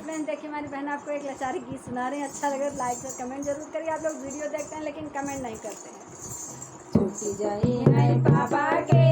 Friends देखिए हमारी बहन आपको एक लाचारी गीत सुना रहे हैं। अच्छा लगे तो लाइक और कमेंट जरूर करिए। आप लोग वीडियो देखते हैं लेकिन कमेंट नहीं करते हैं। छूट जाई है पापा के